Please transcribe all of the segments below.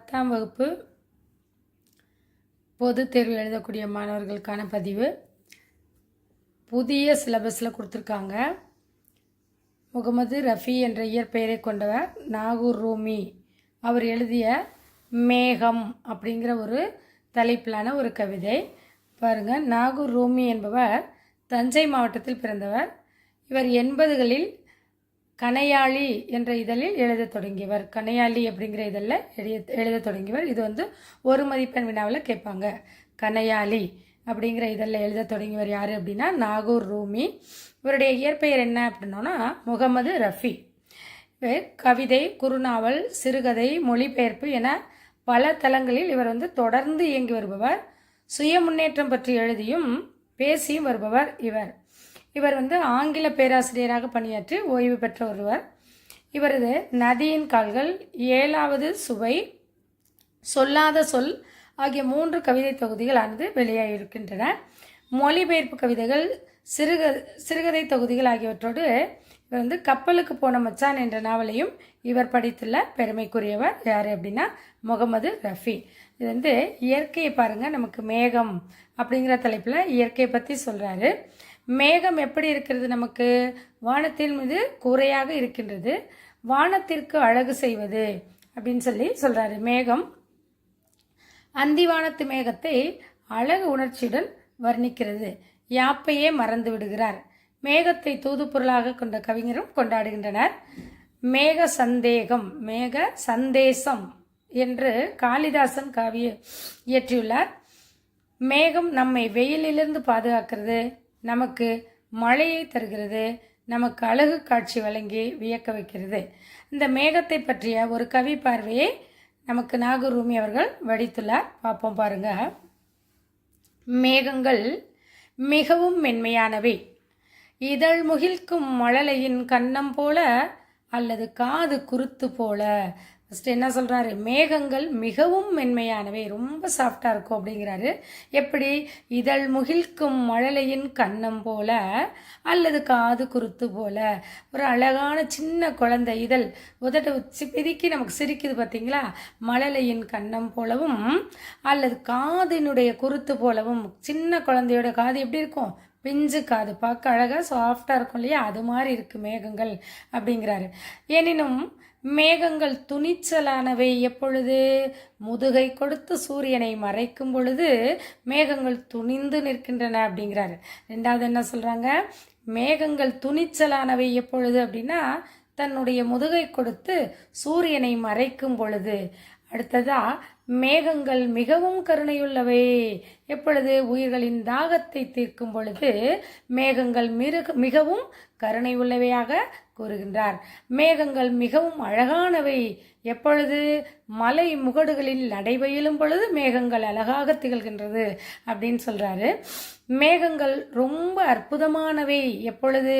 10ஆம் வகுப்பு பொதுத் தேர்வு எழுதக்கூடிய மாணவர்களுக்கான பதிவு. புதிய சிலபஸில் கொடுத்துருக்காங்க. முகமது ரஃபி என்ற இயற்பெயரை கொண்டவர் நாகூர் ரூமி. அவர் எழுதிய மேகம் அப்படிங்கிற ஒரு தலைப்பிலான ஒரு கவிதை. பாருங்கள், நாகூர் ரூமி என்பவர் தஞ்சை மாவட்டத்தில் பிறந்தவர். இவர் 80களில் கனையாளி என்ற இதழில் எழுத தொடங்கியவர். கனையாளி அப்படிங்கிற இதழில் எழுத தொடங்கியவர். இது ஒரு மதிப்பெண் வினாவில் கேட்பாங்க. கனையாளி அப்படிங்கிற இதழில் எழுத தொடங்கியவர் யார் அப்படின்னா நாகூர் ரூமி. இவருடைய இயற்பெயர் என்ன அப்படின்னோன்னா முகமது ரஃபி. இவர் கவிதை, குறுநாவல், சிறுகதை, மொழிபெயர்ப்பு என பல தளங்களில் இவர் தொடர்ந்து இயங்கி வருபவர். சுய முன்னேற்றம் பற்றி எழுதியும் பேசியும் வருபவர் இவர் ஆங்கில பேராசிரியராக பணியாற்றி ஓய்வு பெற்ற ஒருவர். இவரது நதியின் கால்கள், 7வது சுவை, சொல்லாத சொல் ஆகிய 3 கவிதை தொகுதிகளானது வெளியாகியிருக்கின்றன. மொழிபெயர்ப்பு கவிதைகள், சிறுகதை தொகுதிகள் ஆகியவற்றோடு இவர் கப்பலுக்கு போன மச்சான் என்ற நாவலையும் இவர் படித்துள்ள பெருமைக்குரியவர் யார் அப்படின்னா முகமது ரஃபி. இது இயற்கையை பாருங்கள். நமக்கு மேகம் அப்படிங்கிற தலைப்பில் இயற்கையை பற்றி சொல்கிறாரு. மேகம் எப்படி இருக்கிறது? நமக்கு வானத்தின் மீது கூரையாக இருக்கின்றது. வானத்திற்கு அழகு செய்வது அப்படின்னு சொல்கிறாரு. மேகம் அந்திவானத்து மேகத்தை அழகு உணர்ச்சியுடன் வர்ணிக்கிறது. யாப்பையே மறந்து விடுகிறார். மேகத்தை தூது பொருளாக கொண்ட கவிஞரும் கொண்டாடுகின்றனர். மேக சந்தேகம், மேக சந்தேசம் என்று காளிதாசன் காவிய இயற்றியுள்ளார். மேகம் நம்மை வெயிலிலிருந்து பாதுகாக்கிறது, நமக்கு மழையை தருகிறது, நமக்கு அழகு காட்சி வழங்கி வியக்க வைக்கிறது. இந்த மேகத்தை பற்றிய ஒரு கவி பார்வையை நமக்கு நாகூர் ரூமி அவர்கள் வடித்துள்ளார். பார்ப்போம் பாருங்க. மேகங்கள் மிகவும் மென்மையானவை. இதழ் முகிழ்க்கும் மழலையின் கன்னம் போல அல்லது காது குருத்து போல. ஃபஸ்ட்டு என்ன சொல்கிறாரு? மேகங்கள் மிகவும் மென்மையானவை, ரொம்ப சாஃப்டாக இருக்கும் அப்படிங்கிறாரு. எப்படி? இதழ் முகிழ்க்கும் மழலையின் கன்னம் போல அல்லது காது குருத்து போல. ஒரு அழகான சின்ன குழந்தை இதழ் உதட்ட உச்சி பிதுக்கி நமக்கு சிரிக்குது பார்த்தீங்களா? மழலையின் கன்னம் போலவும் அல்லது காதினுடைய குருத்து போலவும். சின்ன குழந்தையோட காது எப்படி இருக்கும்? பிஞ்சு காது, பார்க்க அழகாக சாஃப்டாக இருக்கும் இல்லையா? அது மாதிரி இருக்குது மேகங்கள் அப்படிங்கிறாரு. எனினும் மேகங்கள் துணிச்சலானவை எப்பொழுது? முதுகை கொடுத்து சூரியனை மறைக்கும் பொழுது மேகங்கள் துணிந்து நிற்கின்றன அப்படிங்கிறாரு. 2வது என்ன சொல்கிறாங்க? மேகங்கள் துணிச்சலானவை எப்பொழுது அப்படின்னா தன்னுடைய முதுகை கொடுத்து சூரியனை மறைக்கும் பொழுது. அடுத்ததா மேகங்கள் மிகவும் கருணையுள்ளவை எப்பொழுது? உயிர்களின் தாகத்தை தீர்க்கும் பொழுது மேகங்கள் மிகவும் கருணை உள்ளவையாக கூறுகின்றார். மேகங்கள் மிகவும் அழகானவை எப்பொழுது? மலை முகடுகளில் நடைபயிலும் பொழுது மேகங்கள் அழகாக திகழ்கின்றது அப்படின்னு சொல்றாரு. மேகங்கள் ரொம்ப அற்புதமானவை எப்பொழுது?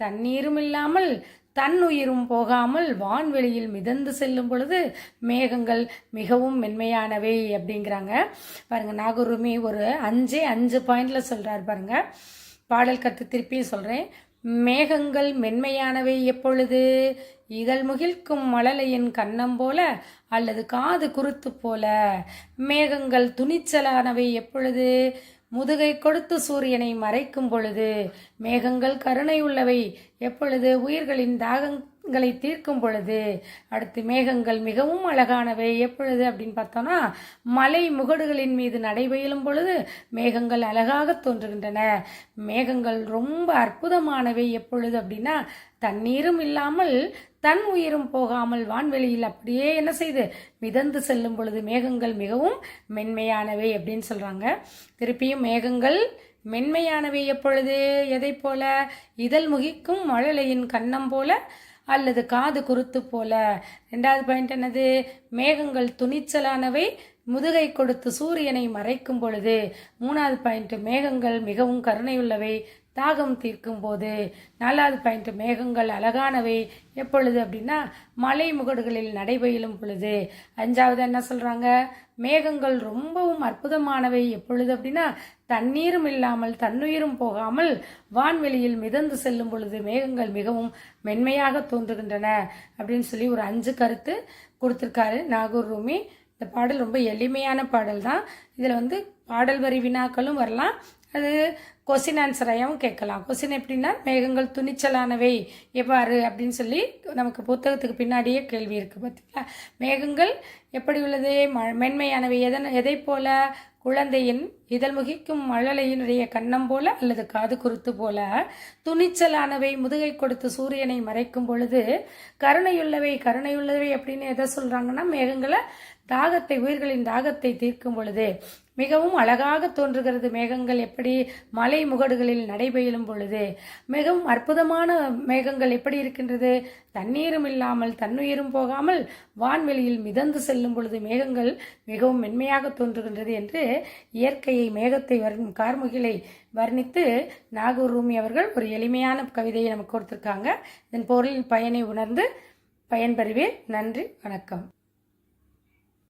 தண்ணீரும் இல்லாமல் தன் உயிரும் போகாமல் வான்வெளியில் மிதந்து செல்லும் பொழுது மேகங்கள் மிகவும் மென்மையானவை அப்படிங்கிறாங்க. பாருங்க, நாகூர் ரூமி ஒரு 5 பாயிண்ட்ல சொல்றாரு பாருங்க. பாடல் கற்று திருப்பியும் சொல்றேன். மேகங்கள் மென்மையானவை எப்பொழுது? இதழ் முகிழ்க்கும் மழலையின் கன்னம் போல அல்லது காது குருத்து போல. மேகங்கள் துணிச்சலானவை எப்பொழுது? முதுகை கொடுத்து சூரியனை மறைக்கும் பொழுது. மேகங்கள் கருணை உள்ளவை எப்பொழுது? உயிர்களின் தாகங்களை தீர்க்கும் பொழுது. அடுத்து மேகங்கள் மிகவும் அழகானவை எப்பொழுது அப்படின்னு பார்த்தோம்னா மலை முகடுகளின் மீது நடைபயிலும் பொழுது மேகங்கள் அழகாக தோன்றுகின்றன. மேகங்கள் ரொம்ப அற்புதமானவை எப்பொழுது அப்படின்னா தண்ணீரும் இல்லாமல் தன் உயிரும் போகாமல் வான்வெளியில் அப்படியே என்ன செய்து மிதந்து செல்லும் பொழுது மேகங்கள் மிகவும் மென்மையானவை அப்படின்னு சொல்றாங்க. திருப்பியும் மேகங்கள் மென்மையானவை எப்பொழுது? எதை போல? இதழ் முகிக்கும் மழலையின் கன்னம் போல அல்லது காது குருத்து போல. 2வது பாயிண்ட் என்னது? மேகங்கள் துணிச்சலானவை முதுகை கொடுத்து சூரியனை மறைக்கும் பொழுது. 3வது பாயிண்ட் மேகங்கள் மிகவும் கருணையுள்ளவை தாகம் தீர்க்கும் போது. 4வது பாயிண்ட் மேகங்கள் அழகானவை எப்பொழுது அப்படின்னா மலை முகடுகளில் நடைபயிலும் பொழுது. 5வது என்ன சொல்றாங்க? மேகங்கள் ரொம்பவும் அற்புதமானவை எப்பொழுது அப்படின்னா தண்ணீரும் இல்லாமல் தன்னுயிரும் போகாமல் வான்வெளியில் மிதந்து செல்லும் பொழுது மேகங்கள் மிகவும் மென்மையாக தோன்றுகின்றன அப்படின்னு சொல்லி ஒரு 5 கருத்து கொடுத்திருக்காரு நாகூர் ரூமி. இந்த பாடல் ரொம்ப எளிமையான பாடல் தான். இதில் வந்து பாடல் வரி வினாக்களும் வரலாம், அது கொஸ்டின் ஆன்சரையாகவும் கேட்கலாம். கொஸ்டின் எப்படின்னா, மேகங்கள் துணிச்சலானவை எவ்வாறு அப்படின்னு சொல்லி நமக்கு புத்தகத்துக்கு பின்னாடியே கேள்வி இருக்குது பார்த்தீங்களா. மேகங்கள் எப்படி உள்ளது, மென்மையானவை எதை போல, குழந்தையின் இதழ் முகிக்கும் மழலையினுடைய கன்னம் போல அல்லது காது குருத்து போல, துணிச்சலானவை முதுகை கொடுத்து சூரியனை மறைக்கும் பொழுது, கருணையுள்ளவை அப்படின்னு எதை சொல்கிறாங்கன்னா, மேகங்களை தாகத்தை, உயிர்களின் தாகத்தை தீர்க்கும் பொழுது மிகவும் அழகாக தோன்றுகிறது. மேகங்கள் எப்படி மலை முகடுகளில் நடைபெயலும் பொழுது மிகவும் அற்புதமான மேகங்கள் எப்படி இருக்கின்றது, தண்ணீரும் இல்லாமல் தன்னுயிரும் போகாமல் வான்வெளியில் மிதந்து செல்லும் பொழுது மேகங்கள் மிகவும் மென்மையாக தோன்றுகின்றது என்று இயற்கையை, மேகத்தை கார்முகிலை வர்ணித்து நாகூர் ரூமி அவர்கள் ஒரு எளிமையான கவிதையை நமக்கு கொடுத்திருக்காங்க. இதன் பொருளின் பயனை உணர்ந்து பயன்பெறுவேன். நன்றி, வணக்கம்.